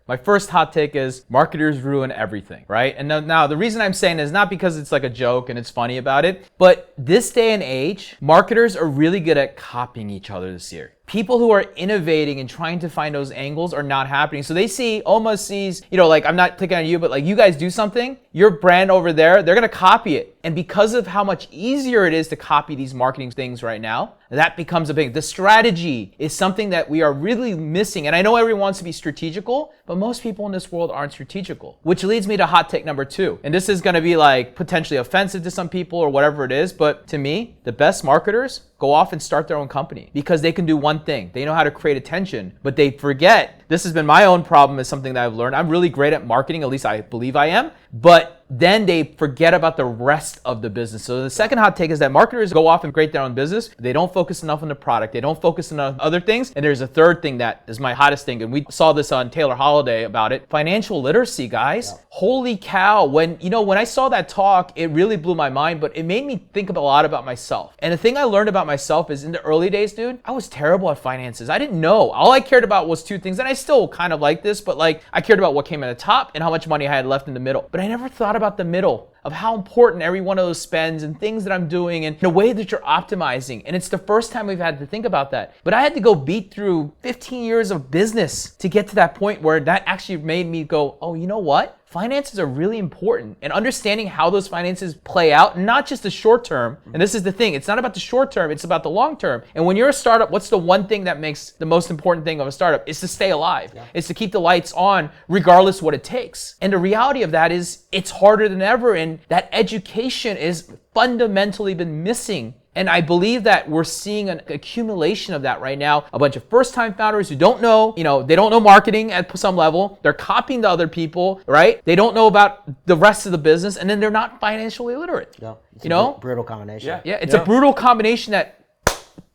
My first hot take is marketers ruin everything, right? And now the reason I'm saying is not because it's like a joke and it's funny about it, but this day and age, marketers are really good at copying each other this year. People who are innovating and trying to find those angles are not happening. So they see, almost sees, like I'm not picking on you, but like you guys do something, your brand over there, they're gonna copy it. And because of how much easier it is to copy these marketing things right now, that becomes the strategy is something that we are really missing. And I know everyone wants to be strategical, but most people in this world aren't strategical, which leads me to hot take number 2. And this is going to be like potentially offensive to some people or whatever it is. But to me, the best marketers go off and start their own company because they can do one thing. They know how to create attention, but they forget. This has been my own problem, is something that I've learned. I'm really great at marketing, at least I believe I am, but then they forget about the rest of the business. So the second hot take is that marketers go off and create their own business. They don't focus enough on the product. They don't focus on other things. And there's a third thing that is my hottest thing. And we saw this on Taylor Holiday about it. Financial literacy, guys. Yeah. Holy cow. When I saw that talk, it really blew my mind, but it made me think a lot about myself. And the thing I learned about myself is in the early days, dude, I was terrible at finances. I didn't know. All I cared about was 2 things. And I still kind of like this, but like I cared about what came at the top and how much money I had left in the middle. But I never thought about the middle, of how important every one of those spends and things that I'm doing and the way that you're optimizing. And it's the first time we've had to think about that. But I had to go beat through 15 years of business to get to that point where that actually made me go, oh, you know what? Finances are really important, and understanding how those finances play out, not just the short term. And this is the thing, it's not about the short term, it's about the long term. And when you're a startup, what's the one thing that makes the most important thing of a startup? It's to stay alive. Yeah. It's to keep the lights on regardless what it takes. And the reality of that is it's harder than ever, and that education is fundamentally been missing. And I believe that we're seeing an accumulation of that right now. A bunch of first-time founders who don't know, they don't know marketing at some level. They're copying to other people, right? They don't know about the rest of the business, and then they're not financially literate. Yeah, it's a brutal combination. Yeah, it's a brutal combination that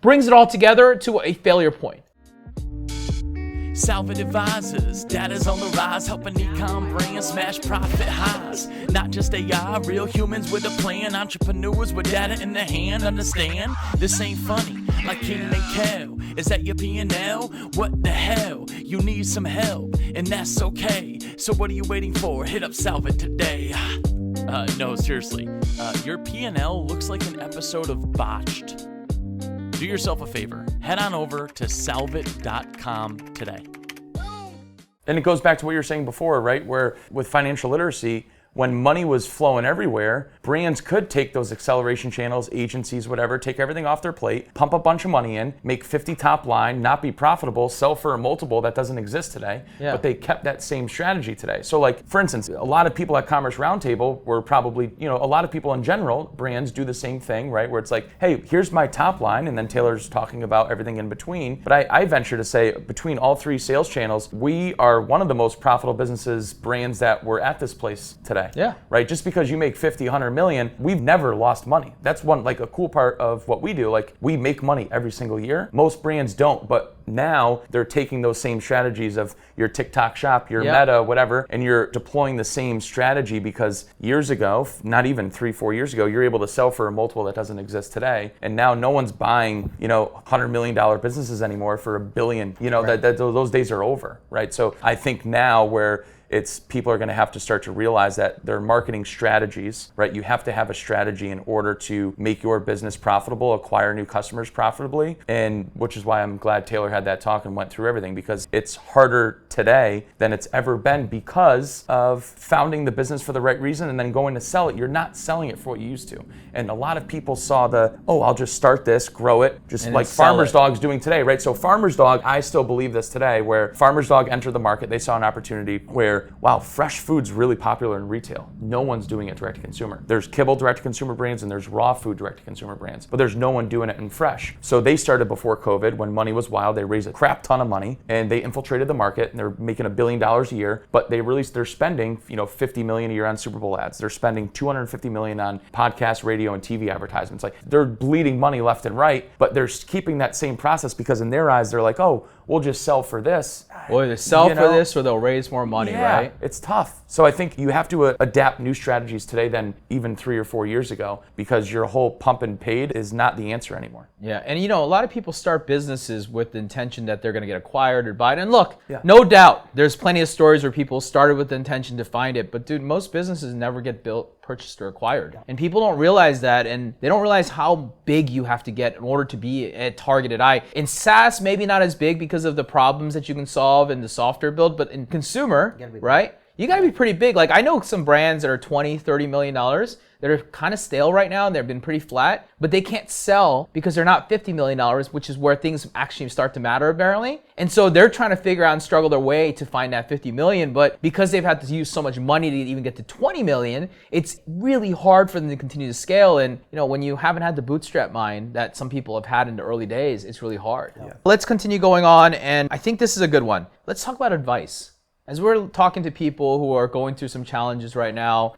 brings it all together to a failure point. Salvit Advisors, data's on the rise, helping e-com brands smash profit highs. Not just AI, real humans with a plan, entrepreneurs with data in their hand. Understand, this ain't funny, like Keenan and Kel. Is that your P&L? What the hell? You need some help, and that's okay. So what are you waiting for? Hit up Salvit today. No, seriously, your P&L looks like an episode of Botched. Do yourself a favor, head on over to salvit.com today. And it goes back to what you were saying before, right? Where with financial literacy, when money was flowing everywhere, brands could take those acceleration channels, agencies, whatever, take everything off their plate, pump a bunch of money in, make 50 top line, not be profitable, sell for a multiple that doesn't exist today, but they kept that same strategy today. So like, for instance, a lot of people at Commerce Roundtable were probably, a lot of people in general, brands do the same thing, right? Where it's like, hey, here's my top line, and then Taylor's talking about everything in between. But I venture to say between all 3 sales channels, we are one of the most profitable businesses, brands that were at this place today. Yeah. Right? Just because you make 50, 100 million, we've never lost money. That's one, like a cool part of what we do. Like we make money every single year. Most brands don't, but now they're taking those same strategies of your TikTok shop, your Meta, whatever, and you're deploying the same strategy because years ago, not even 3-4 years ago, you're able to sell for a multiple that doesn't exist today. And now no one's buying, $100 million businesses anymore for $1 billion. Those days are over, right? So I think now where people are going to have to start to realize that their marketing strategies, right? You have to have a strategy in order to make your business profitable, acquire new customers profitably, and which is why I'm glad Taylor had that talk and went through everything, because it's harder today than it's ever been because of founding the business for the right reason and then going to sell it. You're not selling it for what you used to. And a lot of people saw I'll just start this, grow it, just and like Farmer's Dog's doing today, right? So Farmer's Dog, I still believe this today, where Farmer's Dog entered the market, they saw an opportunity where, wow, fresh food's really popular in retail. No one's doing it direct to consumer. There's kibble direct to consumer brands and there's raw food direct to consumer brands, but there's no one doing it in fresh. So they started before COVID when money was wild. They raised a crap ton of money and they infiltrated the market and they're making $1 billion a year, but they're spending, $50 million a year on Super Bowl ads. They're spending $250 million on podcast, radio, and TV advertisements. Like they're bleeding money left and right, but they're keeping that same process because in their eyes, they're like, oh, we'll just sell for this. Well, they sell for this or they'll raise more money, right? It's tough. So I think you have to adapt new strategies today than even 3 or 4 years ago because your whole pump and paid is not the answer anymore. Yeah, and a lot of people start businesses with the intention that they're going to get acquired or buy it. And look, no doubt, there's plenty of stories where people started with the intention to find it. But dude, most businesses never get built, purchased, or acquired. And people don't realize that, and they don't realize how big you have to get in order to be a targeted eye. In SaaS, maybe not as big because of the problems that you can solve in the software build, but in consumer, right? You got to be pretty big. Like I know some brands that are $20-30 million that are kind of stale right now and they've been pretty flat, but they can't sell because they're not $50 million, which is where things actually start to matter apparently. And so they're trying to figure out and struggle their way to find that 50 million, but because they've had to use so much money to even get to 20 million, it's really hard for them to continue to scale. And when you haven't had the bootstrap mind that some people have had in the early days, it's really hard. Yeah. Let's continue going on, and I think this is a good one. Let's talk about advice. As we're talking to people who are going through some challenges right now,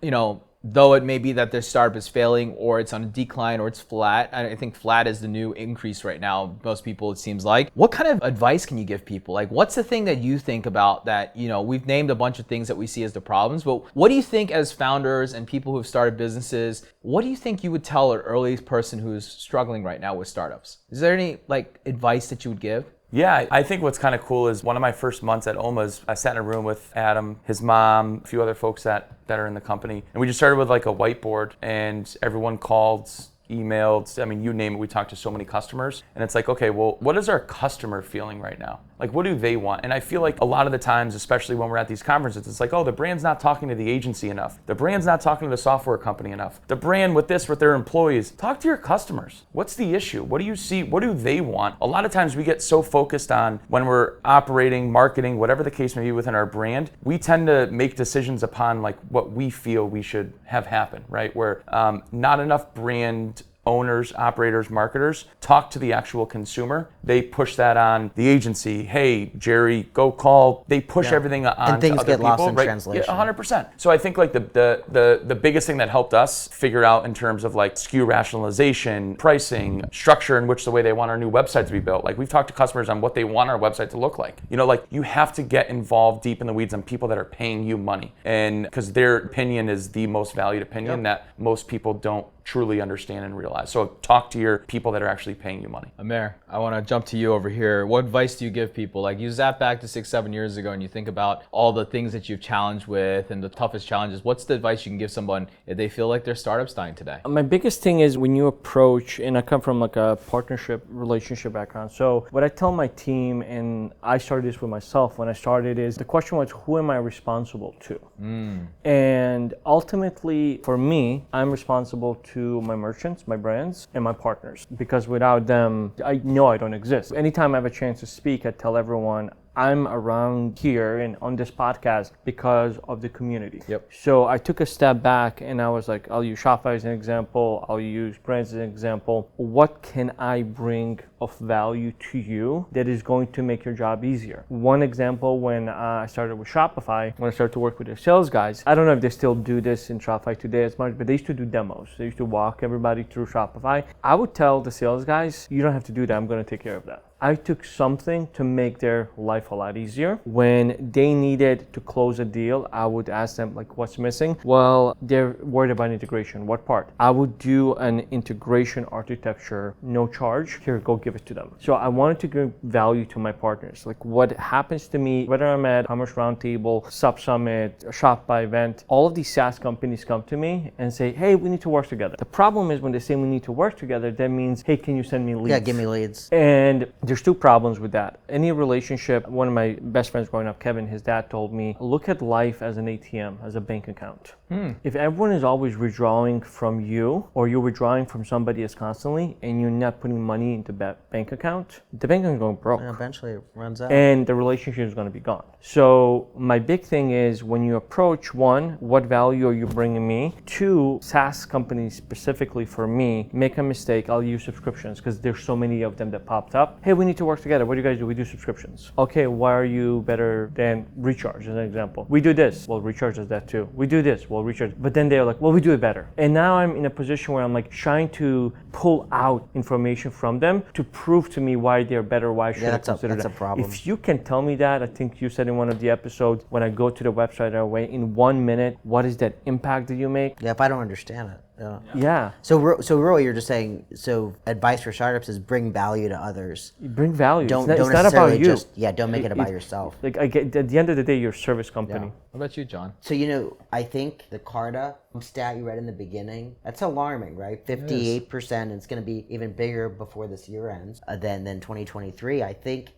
though it may be that their startup is failing or it's on a decline or it's flat. I think flat is the new increase right now. Most people, it seems like. What kind of advice can you give people? Like, what's the thing that you think about that, we've named a bunch of things that we see as the problems, but what do you think as founders and people who've started businesses, what do you think you would tell an early person who's struggling right now with startups? Is there any advice that you would give? Yeah, I think what's kind of cool is one of my first months at OMA's, I sat in a room with Adam, his mom, a few other folks that are in the company. And we just started with a whiteboard and everyone called, emailed, you name it, we talked to so many customers. And it's okay, well, what is our customer feeling right now? What do they want? And I feel like a lot of the times, especially when we're at these conferences, it's oh, the brand's not talking to the agency enough. The brand's not talking to the software company enough. The brand with their employees. Talk to your customers. What's the issue? What do you see? What do they want? A lot of times we get so focused on when we're operating, marketing, whatever the case may be within our brand, we tend to make decisions upon what we feel we should have happen, right? Where not enough brand owners, operators, marketers talk to the actual consumer. They push that on the agency. Hey, Jerry, go call. They push everything on and things to other get people, lost in right? translation. Yeah, 100%. So I think the biggest thing that helped us figure out in terms of SKU rationalization, pricing, structure in which the way they want our new website to be built. We've talked to customers on what they want our website to look like. You have to get involved deep in the weeds on people that are paying you money, and because their opinion is the most valued opinion that most people don't truly understand and realize. So talk to your people that are actually paying you money. Amer, I want to jump to you over here. What advice do you give people? You zap back to 6-7 years ago and you think about all the things that you've challenged with and the toughest challenges. What's the advice you can give someone if they feel like their startup's dying today? My biggest thing is when you approach, and I come from a partnership relationship background. So what I tell my team, and I started this with myself when I started, is the question was, who am I responsible to? And ultimately, for me, I'm responsible to my merchants, my brands, and my partners, because without them, I know I don't exist. Anytime I have a chance to speak, I tell everyone I'm around here and on this podcast because of the community. Yep. So I took a step back and I was I'll use Shopify as an example, I'll use brands as an example. What can I bring of value to you that is going to make your job easier? One example, when I started with Shopify, when I started to work with their sales guys, I don't know if they still do this in Shopify today as much, but they used to do demos. They used to walk everybody through Shopify. I would tell the sales guys, you don't have to do that, I'm going to take care of that. I took something to make their life a lot easier. When they needed to close a deal, I would ask them what's missing? Well, they're worried about integration. What part? I would do an integration architecture, no charge. Here, go give it to them. So I wanted to give value to my partners. What happens to me, whether I'm at Commerce Roundtable, Sub Summit, Shopify event, all of these SaaS companies come to me and say, hey, we need to work together. The problem is when they say we need to work together, that means, hey, can you send me leads? Yeah, give me leads. And there's two problems with that. Any relationship, one of my best friends growing up, Kevin, his dad told me, look at life as an ATM, as a bank account. If everyone is always withdrawing from you, or you're withdrawing from somebody else constantly, and you're not putting money into that bank account, the bank account is going broke. And eventually it runs out. And the relationship is going to be gone. So my big thing is when you approach, one, what value are you bringing me? Two, SaaS companies specifically for me, make a mistake, I'll use subscriptions because there's so many of them that popped up. Hey, we need to work together. What do you guys do? We do subscriptions. Okay, why are you better than Recharge as an example? We do this. Well, Recharge does that too. We do this. Well, Recharge. But then they're well, we do it better. And now I'm in a position where I'm trying to pull out information from them to prove to me why they're better, why I should consider that. That's a problem. If you can tell me that, I think you said in one of the episodes, when I go to the website away in 1 minute, what is that impact that you make? Yeah, if I don't understand it. Yeah. So really, you're just saying, so advice for startups is bring value to others. You bring value. Don't it's not necessarily about you. Don't make it about yourself. At the end of the day, you're a service company. What about you, John? So, I think the Carta stat you read in the beginning, that's alarming, right? 58%, and it's going to be even bigger before this year ends than 2023. I think,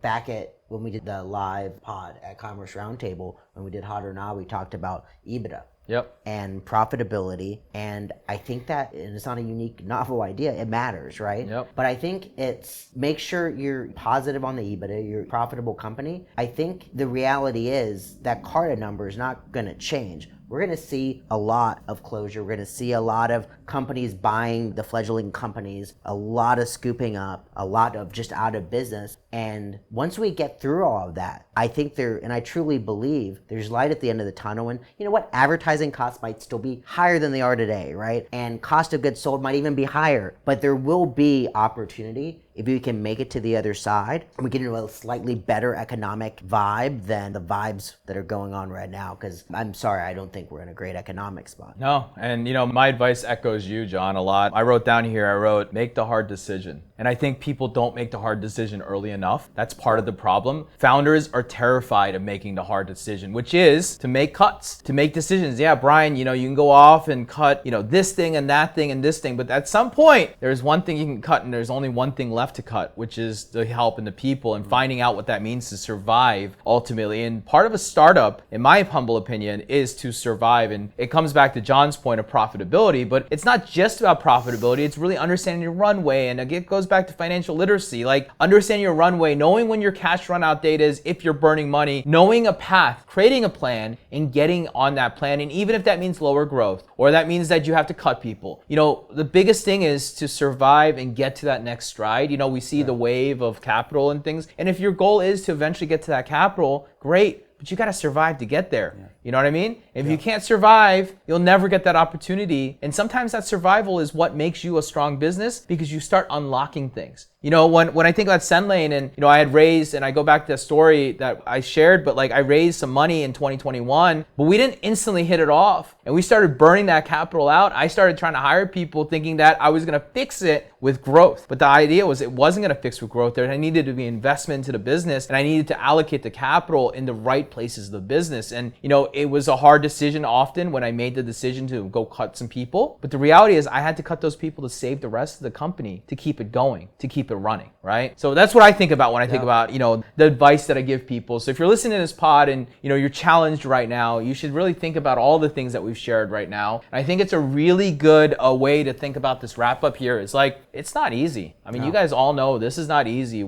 back at when we did the live pod at Commerce Roundtable, when we did Hot or Not, we talked about EBITDA. Yep. And profitability. And I think that it's not a unique, novel idea. It matters, right? Yep. But I think it's make sure you're positive on the EBITDA, you're a profitable company. I think the reality is that Carta number is not going to change. We're going to see a lot of closure. We're going to see a lot of companies buying the fledgling companies, a lot of scooping up, a lot of just out of business. And once we get through all of that, I think and I truly believe there's light at the end of the tunnel. And you know what? Advertising costs might still be higher than they are today, right? And cost of goods sold might even be higher, but there will be opportunity if you can make it to the other side. We get into a slightly better economic vibe than the vibes that are going on right now. Because I'm sorry, I don't think we're in a great economic spot. No, and my advice echoes you, John, a lot. I wrote down here, make the hard decision. And I think people don't make the hard decision early enough. That's part of the problem. Founders are terrified of making the hard decision, which is to make cuts, to make decisions. Yeah, Brian, you can go off and cut, this thing and that thing and this thing, but at some point, there's one thing you can cut and there's only one thing left to cut, which is the help and the people and finding out what that means to survive ultimately. And part of a startup, in my humble opinion, is to survive. And it comes back to John's point of profitability, but it's not just about profitability. It's really understanding your runway. And it goes back to financial literacy, like understanding your runway, knowing when your cash run out date is, if you're burning money, knowing a path, creating a plan and getting on that plan. And even if that means lower growth or that means that you have to cut people, the biggest thing is to survive and get to that next stride. We see the wave of capital and things. And if your goal is to eventually get to that capital, great. But you got to survive to get there. Yeah. You know what I mean? If you can't survive, you'll never get that opportunity. And sometimes that survival is what makes you a strong business because you start unlocking things. When I think about SendLane and, I had raised, and I go back to the story that I shared, but I raised some money in 2021, but we didn't instantly hit it off. And we started burning that capital out. I started trying to hire people thinking that I was going to fix it with growth. But the idea was it wasn't going to fix with growth. There needed to be investment into the business, and I needed to allocate the capital in the right places of the business. And, it was a hard decision often when I made the decision to go cut some people. But the reality is I had to cut those people to save the rest of the company, to keep it going, to keep it running, right? So that's what I think about when I think about, the advice that I give people. So if you're listening to this pod and, you're challenged right now, you should really think about all the things that we've shared right now. And I think it's a really good way to think about this wrap up here. It's it's not easy. I mean, you guys all know this is not easy.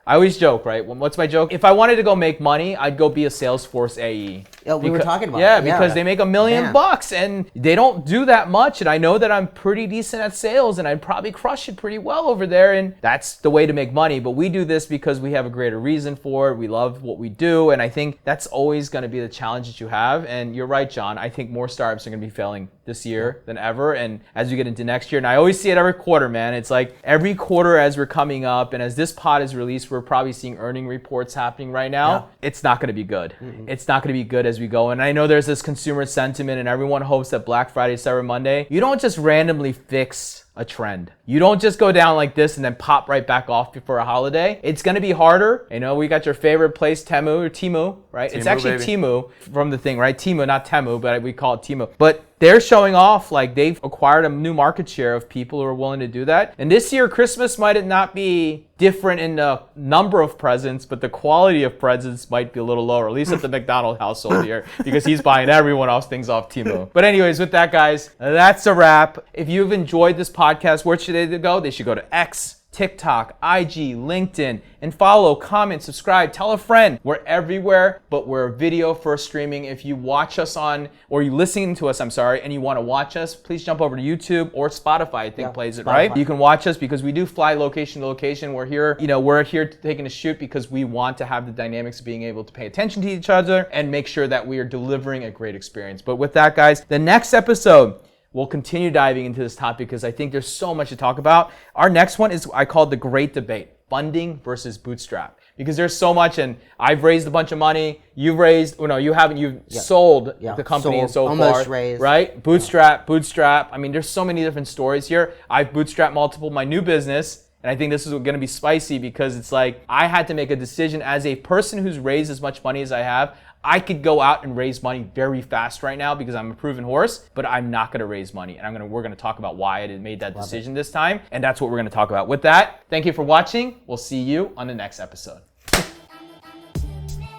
I always joke, right? What's my joke? If I wanted to go make money, I'd go be a Salesforce AE. Yeah, we were talking about it. Because they make $1 million and they don't do that much. And I know that I'm pretty decent at sales and I'd probably crush it pretty well over there. And that's the way to make money. But we do this because we have a greater reason for it. We love what we do. And I think that's always going to be the challenge that you have. And you're right, John. I think more startups are going to be failing this year than ever. And as we get into next year, and I always see it every quarter, man. It's every quarter as we're coming up and as this pod is released, we're probably seeing earning reports happening right now. Yeah. It's not going to be good. Mm-hmm. It's not going to be good as we go. And I know there's this consumer sentiment and everyone hopes that Black Friday, Cyber Monday, you don't just randomly fix a trend. You don't just go down like this and then pop right back off before a holiday. It's going to be harder. We got your favorite place, Temu, right? It's actually baby. Temu from the thing, right? Temu, not Temu, but we call it Temu. But they're showing off they've acquired a new market share of people who are willing to do that. And this year, Christmas might not be different in the number of presents, but the quality of presents might be a little lower, at least at the McDonald household here, because he's buying everyone else things off Temu. But anyways, with that, guys, that's a wrap. If you've enjoyed this podcast, where should they go? They should go to X, TikTok, IG, LinkedIn, and follow, comment, subscribe, tell a friend. We're everywhere, but we're video first streaming. If you watch us or you're listening to us, and you want to watch us, please jump over to YouTube or Spotify, I think plays it, right? You can watch us because we do fly location to location. We're here, we're here taking a shoot because we want to have the dynamics of being able to pay attention to each other and make sure that we are delivering a great experience. But with that, guys, the next episode, we'll continue diving into this topic because I think there's so much to talk about. Our next one is I call it the great debate, funding versus bootstrap. Because there's so much, and I've raised a bunch of money. You've raised, you haven't, you've sold the company so almost far. Raised. Right? Bootstrap. I mean, there's so many different stories here. I've bootstrapped multiple my new business. And I think this is going to be spicy because it's I had to make a decision as a person who's raised as much money as I have. I could go out and raise money very fast right now because I'm a proven horse, but I'm not going to raise money. And we're going to talk about why I made that decision this time. And that's what we're going to talk about. With that, thank you for watching. We'll see you on the next episode.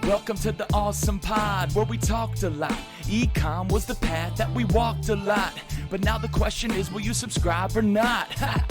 Welcome to the Awesome Pod, where we talked a lot. E-com was the path that we walked a lot. But now the question is, will you subscribe or not? Ha!